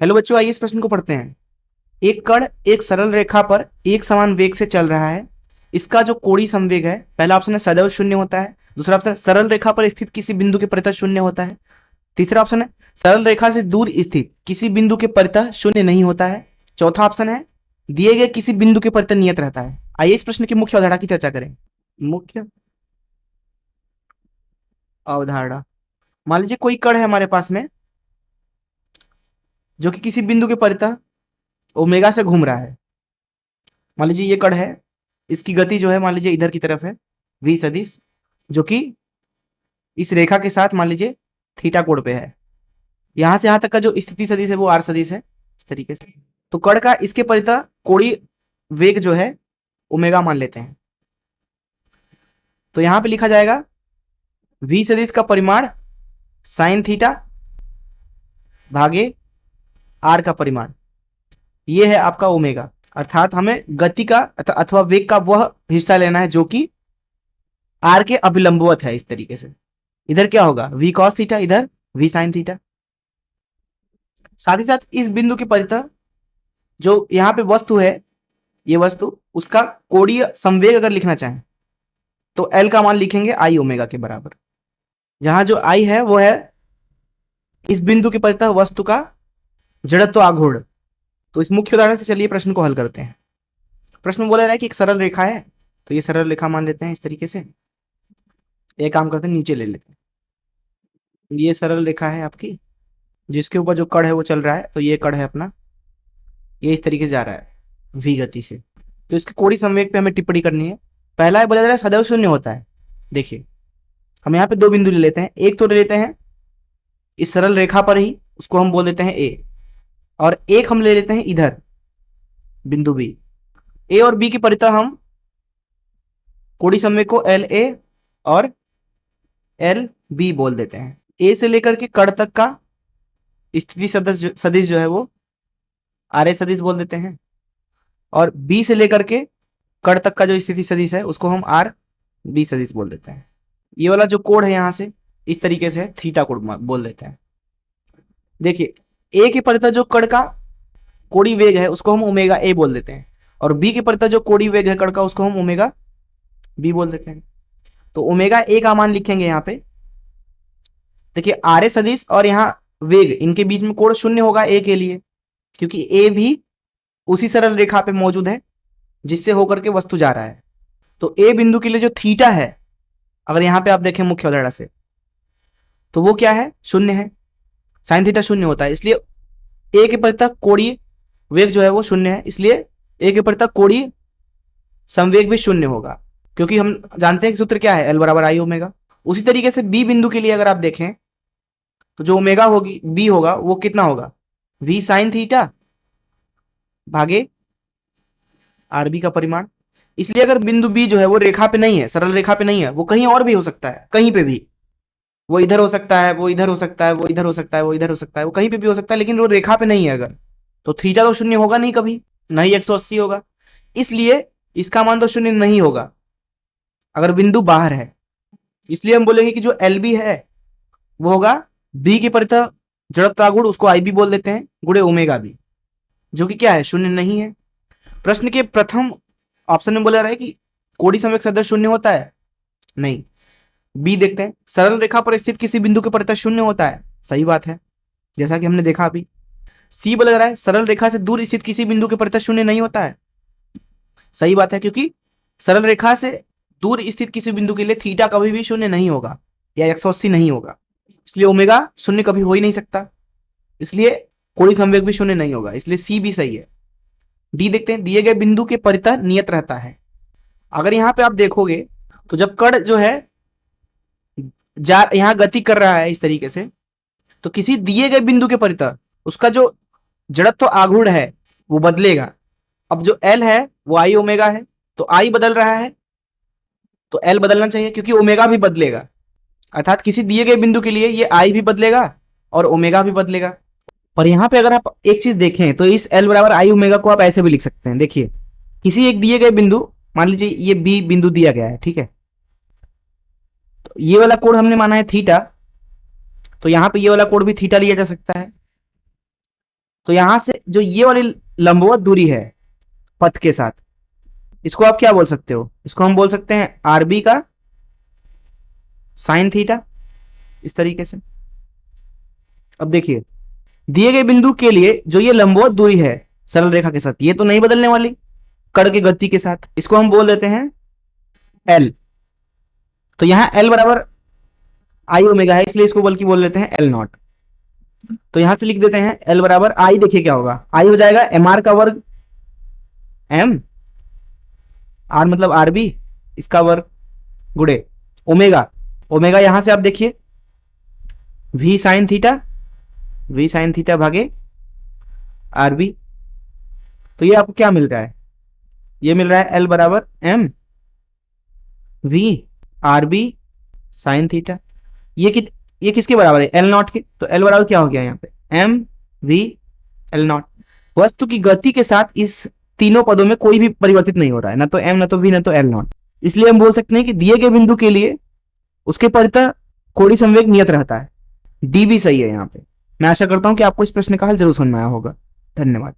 Hello बच्चों, आइए इस प्रश्न को पढ़ते हैं। एक कण एक सरल रेखा पर एक समान वेग से चल रहा है। इसका जो कोणीय संवेग है, पहला ऑप्शन है सदैव शून्य होता है। दूसरा ऑप्शन है सरल रेखा पर स्थित किसी बिंदु के परितः शून्य होता है। तीसरा ऑप्शन है सरल रेखा से दूर स्थित किसी बिंदु के परितः शून्य नहीं होता है। चौथा ऑप्शन है दिए गए किसी बिंदु के परितः नियत रहता है। आइए इस प्रश्न की मुख्य अवधारणा की चर्चा करें। मुख्य अवधारणा, मान लीजिए कोई कण है हमारे पास में जो कि किसी बिंदु के परितः ओमेगा से घूम रहा है। मान लीजिए ये कण है, इसकी गति जो है मान लीजिए इधर की तरफ है v सदिश, जो कि इस रेखा के साथ मान लीजिए थीटा कोण पे है। यहां से यहां तक का जो स्थिति सदिश है वो r सदिश है, इस तरीके से। तो कण का इसके परितः कोणीय वेग जो है ओमेगा मान लेते हैं। तो यहां पे लिखा जाएगा v सदिश का परिमाण साइन थीटा भागे r का परिमाण, ये है आपका ओमेगा। अर्थात हमें गति का अथवा वेग का वह हिस्सा लेना है जो कि आर के अभिलंबवत है। इस तरीके से इधर क्या होगा v cos थीटा, इधर v sin थीटा। साथ ही साथ इस बिंदु के परितः जो यहां पे वस्तु है, ये वस्तु, उसका कोणीय संवेग अगर लिखना चाहें तो L का मान लिखेंगे I ओमेगा के बराबर। जहां जो I है वो है इस बिंदु के परितः वस्तु का जड़त्व आघूर्ण। तो इस मुख्य उदाहरण से चलिए प्रश्न को हल करते हैं। प्रश्न में बोला जा रहा है कि एक सरल रेखा है, तो ये सरल रेखा मान लेते हैं इस तरीके से। एक काम करते हैं, नीचे ले लेते हैं। ये सरल रेखा है आपकी, जिसके ऊपर जो कण है वो चल रहा है। तो ये कण है अपना, ये इस तरीके से जा रहा है v गति से। तो इसके कोणीय संवेग पे हमें टिप्पणी करनी है। पहला है बोला जा रहा है सदैव शून्य होता है। देखिए हम यहाँ पे दो बिंदु ले लेते हैं। एक तो ले लेते हैं इस सरल रेखा पर ही, उसको हम बोल देते हैं a, और एक हम ले लेते हैं इधर बिंदु b। a और b की परितः हम कोणीय संवेग को एल ए और एल बी बोल देते हैं। ए से लेकर के कण तक का स्थिति सदिश जो है वो आर ए सदिश बोल देते हैं, और बी से लेकर के कण तक का जो स्थिति सदिश है उसको हम आर बी सदिश बोल देते हैं। ये वाला जो कोण है यहां से इस तरीके से है, थीटा कोण बोल देते हैं। देखिए ए के परितः जो कण का कोणीय वेग है उसको हम ओमेगा ए बोल देते हैं, और बी के परितः जो कोणीय वेग है कण का उसको हम ओमेगा बी बोल देते हैं। तो ओमेगा ए का मान लिखेंगे यहाँ पे। देखिए आर ए सदिश और यहाँ वेग, इनके बीच में कोण शून्य होगा ए के लिए, क्योंकि ए भी उसी सरल रेखा पे मौजूद है जिससे होकर के वस्तु जा रहा है। तो ए बिंदु के लिए जो थीटा है, अगर यहां पे आप देखें मुख्य अवधारणा से, तो वो क्या है, शून्य है। साइन थीटा शून्य होता है, इसलिए ए के परितः कोणीय वेग जो है वो शून्य है, इसलिए ए के परितः कोणीय संवेग भी शून्य होगा, क्योंकि हम जानते हैं कि सूत्र क्या है, एल बराबर आई ओमेगा। उसी तरीके से बी बिंदु के लिए अगर आप देखें तो जो ओमेगा होगी बी होगा वो कितना होगा, v साइन थीटा भागे आरबी का परिमाण। इसलिए अगर बिंदु बी जो है वो रेखा पे नहीं है, सरल रेखा पे नहीं है, वो कहीं और भी हो सकता है, कहीं पे भी। वो इधर हो सकता है, वो इधर हो सकता है, वो इधर हो सकता है, वो इधर हो सकता है, वो कहीं पे भी हो सकता है, लेकिन वो रेखा पे नहीं है अगर, तो थीटा तो शून्य होगा नहीं कभी, नहीं 180 होगा। इसलिए इसका मान तो शून्य नहीं होगा अगर बिंदु बाहर है। इसलिए हम बोलेंगे कि जो एल बी है वो होगा बी के परितः जड़त्वागुण, उसको आई बी बोल देते हैं, गुणे ओमेगा बी, जो कि क्या है, शून्य नहीं है। प्रश्न के प्रथम ऑप्शन में बोला रहा है कि कोणीय संवेग सदैव शून्य होता है, नहीं। बी देखते हैं, सरल रेखा पर स्थित किसी बिंदु के परितः शून्य होता है, सही बात है, जैसा कि हमने देखा अभी। सी बोला जा रहा है सरल रेखा से दूर स्थित किसी बिंदु के परितः शून्य नहीं होता है, सही बात है, क्योंकि सरल रेखा से दूर स्थित किसी बिंदु के लिए थीटा कभी भी शून्य नहीं होगा या 180 नहीं होगा, इसलिए ओमेगा शून्य कभी हो ही नहीं सकता, इसलिए कोणीय संवेग भी शून्य नहीं होगा, इसलिए सी भी सही है। डी देखते हैं, दिए गए बिंदु के परितः नियत रहता है। अगर यहां पे आप देखोगे तो जब कण जो है यहां गति कर रहा है इस तरीके से, तो किसी दिए गए बिंदु के परितः उसका जो जड़त्व आघूर्ण है वो बदलेगा। अब जो एल है वो आई ओमेगा है, तो आई बदल रहा है तो एल बदलना चाहिए, क्योंकि ओमेगा भी बदलेगा। अर्थात किसी दिए गए बिंदु के लिए ये आई भी बदलेगा और ओमेगा भी बदलेगा। और यहां पे अगर आप एक चीज देखें तो इस एल बराबर आई ओमेगा को आप ऐसे भी लिख सकते हैं। देखिए किसी एक दिए गए बिंदु, मान लीजिए ये बी बिंदु दिया गया है, ठीक है, तो ये वाला कोण हमने माना है थीटा, तो यहां पे ये वाला कोण भी थीटा लिया जा सकता है। तो यहां से जो ये वाली लंबवत दूरी है पथ के साथ, इसको आप क्या बोल सकते हो? इसको हम बोल सकते हैं आरबी का साइन थीटा, इस तरीके से। अब देखिए, दिए गए बिंदु के लिए जो ये लंबवत दूरी है सरल रेखा के साथ, ये तो नहीं बदलने वाली कण की गति के साथ, इसको हम बोल देते हैं एल। तो यहां एल बराबर आई ओमेगा है, इसलिए इसको बल्कि बोल लेते हैं एल नॉट। तो यहां से लिख देते हैं एल बराबर आई, देखिए क्या होगा, आई हो जाएगा एम आर का वर्ग, एम आर मतलब आर बी इसका वर्ग, गुड़े ओमेगा, ओमेगा यहां से आप देखिए V sine theta, V sine theta भागे आर बी। तो ये आपको क्या मिल रहा है? ये मिल रहा है एल बराबर M V R B sine theta. ये किसके बराबर है? एल नॉट के। तो एल बराबर क्या हो गया यहाँ पे? M V L naught. वस्तु की गति के साथ इस तीनों पदों में कोई भी परिवर्तित नहीं हो रहा है, ना तो एम, ना तो वी, ना तो एल नॉट। इसलिए हम बोल सकते हैं कि दिए गए बिंदु के लिए उसके परितः कोणीय संवेग नियत रहता है। डी भी सही है यहाँ पे। मैं आशा करता हूं कि आपको इस प्रश्न का हल जरूर समझ में आया होगा। धन्यवाद।